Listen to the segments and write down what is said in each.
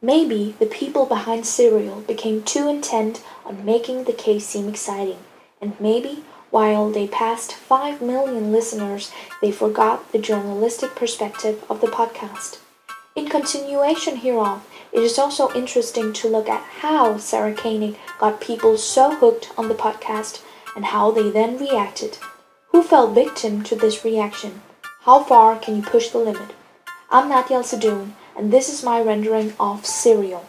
Maybe the people behind Serial became too intent on making the case seem exciting, and maybe while they passed 5 million listeners, they forgot the journalistic perspective of the podcast. In continuation hereof, it is also interesting to look at how Sarah Koenig got people so hooked on the podcast and how they then reacted. Who fell victim to this reaction? How far can you push the limit? I'm Al-Saadoun, and this is my rendering of Serial.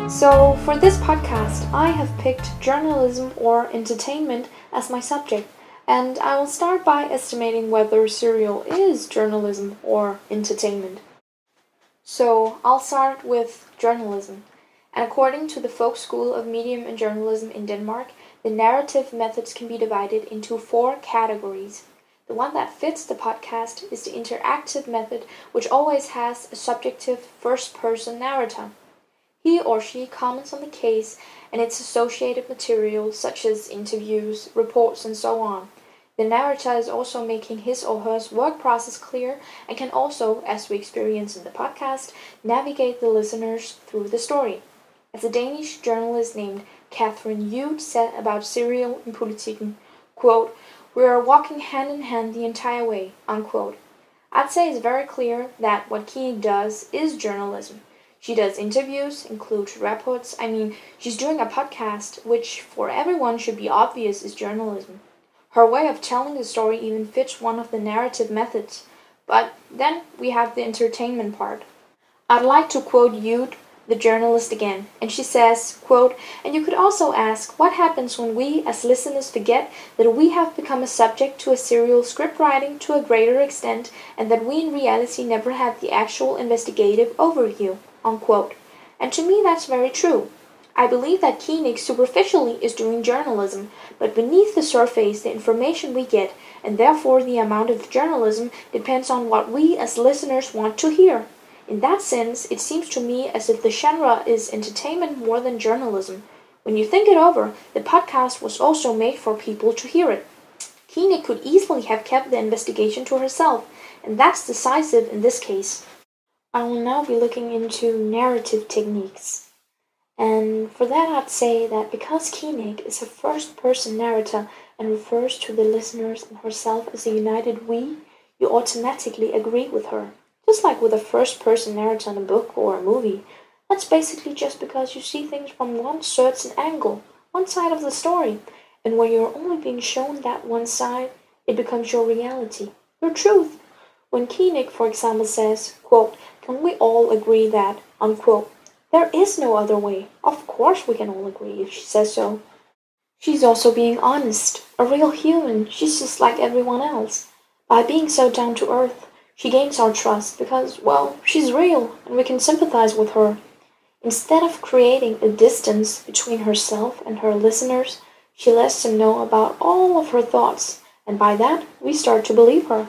So, for this podcast, I have picked journalism or entertainment as my subject, and I will start by estimating whether Serial is journalism or entertainment. So, I'll start with journalism. And according to the Folk School of Medium and Journalism in Denmark, the narrative methods can be divided into 4 categories. The one that fits the podcast is the interactive method, which always has a subjective first-person narrator. He or she comments on the case and its associated materials such as interviews, reports, and so on. The narrator is also making his or her work process clear and can also, as we experience in the podcast, navigate the listeners through the story. As a Danish journalist named Catherine Jude said about Serial in Politiken, quote, "We are walking hand in hand the entire way," unquote. I'd say it's very clear that what Koenig does is journalism. She does interviews, includes reports. She's doing a podcast, which for everyone should be obvious is journalism. Her way of telling the story even fits one of the narrative methods. But then we have the entertainment part. I'd like to quote Jude, the journalist again, and she says, quote, "And you could also ask what happens when we as listeners forget that we have become a subject to a serial script writing to a greater extent and that we in reality never had the actual investigative overview," unquote. And to me that's very true. I believe that Koenig superficially is doing journalism, but beneath the surface the information we get, and therefore the amount of journalism, depends on what we as listeners want to hear. In that sense, it seems to me as if the genre is entertainment more than journalism. When you think it over, the podcast was also made for people to hear it. Koenig could easily have kept the investigation to herself, and that's decisive in this case. I will now be looking into narrative techniques. And for that I'd say that because Koenig is a first-person narrator and refers to the listeners and herself as a united we, you automatically agree with her. Just like with a first-person narrator in a book or a movie, that's basically just because you see things from one certain angle, one side of the story, and when you're only being shown that one side, it becomes your reality, your truth. When Koenig, for example, says, quote, "Can we all agree that," unquote, there is no other way. Of course we can all agree if she says so. She's also being honest, a real human. She's just like everyone else. By being so down to earth, she gains our trust because, well, she's real and we can sympathize with her. Instead of creating a distance between herself and her listeners, she lets them know about all of her thoughts, and by that, we start to believe her.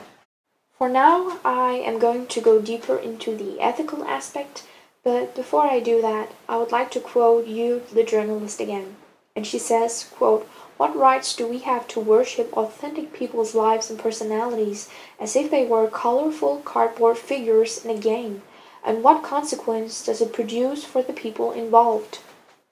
For now, I am going to go deeper into the ethical aspect, but before I do that, I would like to quote you, the journalist, again. And she says, quote, "What rights do we have to worship authentic people's lives and personalities as if they were colorful cardboard figures in a game? And what consequence does it produce for the people involved?"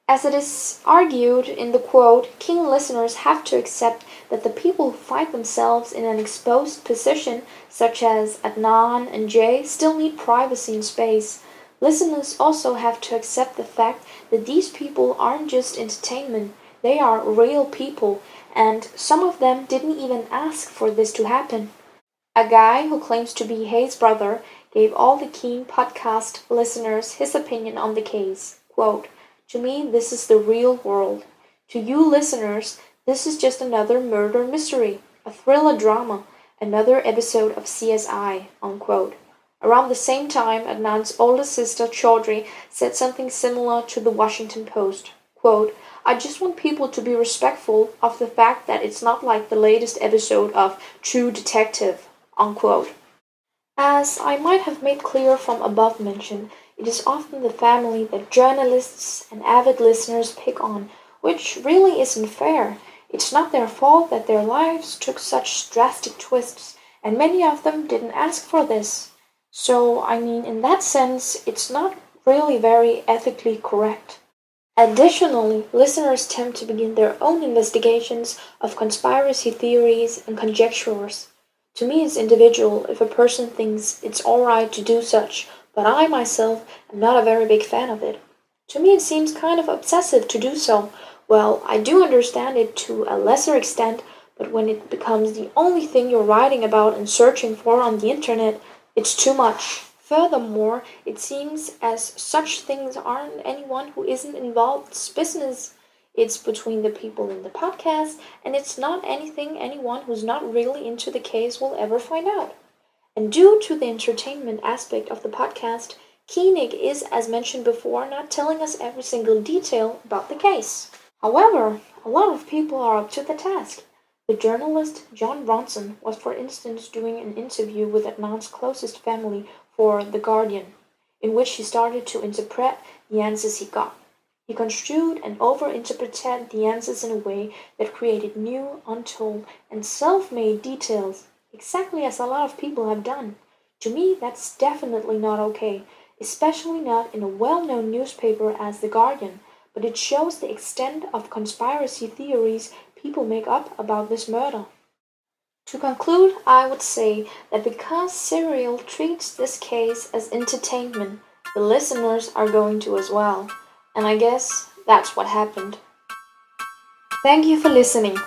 As it is argued in the quote, keen listeners have to accept that the people who find themselves in an exposed position, such as Adnan and Jay, still need privacy and space. Listeners also have to accept the fact that these people aren't just entertainment. They are real people, and some of them didn't even ask for this to happen. A guy who claims to be Hayes' brother gave all the keen podcast listeners his opinion on the case. Quote, "To me, this is the real world. To you listeners, this is just another murder mystery, a thriller drama, another episode of CSI," unquote. Around the same time, Adnan's older sister, Chaudhry, said something similar to the Washington Post. Quote, "I just want people to be respectful of the fact that it's not like the latest episode of True Detective," unquote. As I might have made clear from above mention, it is often the family that journalists and avid listeners pick on, which really isn't fair. It's not their fault that their lives took such drastic twists, and many of them didn't ask for this. So, I mean, in that sense, it's not really very ethically correct. Additionally, listeners tend to begin their own investigations of conspiracy theories and conjectures. To me, it's individual if a person thinks it's alright to do such, but I myself am not a very big fan of it. To me, it seems kind of obsessive to do so. Well, I do understand it to a lesser extent, but when it becomes the only thing you're writing about and searching for on the internet, it's too much. Furthermore, it seems as such things aren't anyone who isn't involved's business. It's between the people in the podcast, and it's not anything anyone who's not really into the case will ever find out. And due to the entertainment aspect of the podcast, Koenig is, as mentioned before, not telling us every single detail about the case. However, a lot of people are up to the task. The journalist John Bronson was, for instance, doing an interview with Adnan's closest family for The Guardian, in which he started to interpret the answers he got. He construed and over-interpreted the answers in a way that created new, untold, and self-made details, exactly as a lot of people have done. To me, that's definitely not okay, especially not in a well-known newspaper as The Guardian, but it shows the extent of conspiracy theories people make up about this murder. To conclude, I would say that because Serial treats this case as entertainment, the listeners are going to as well. And I guess that's what happened. Thank you for listening.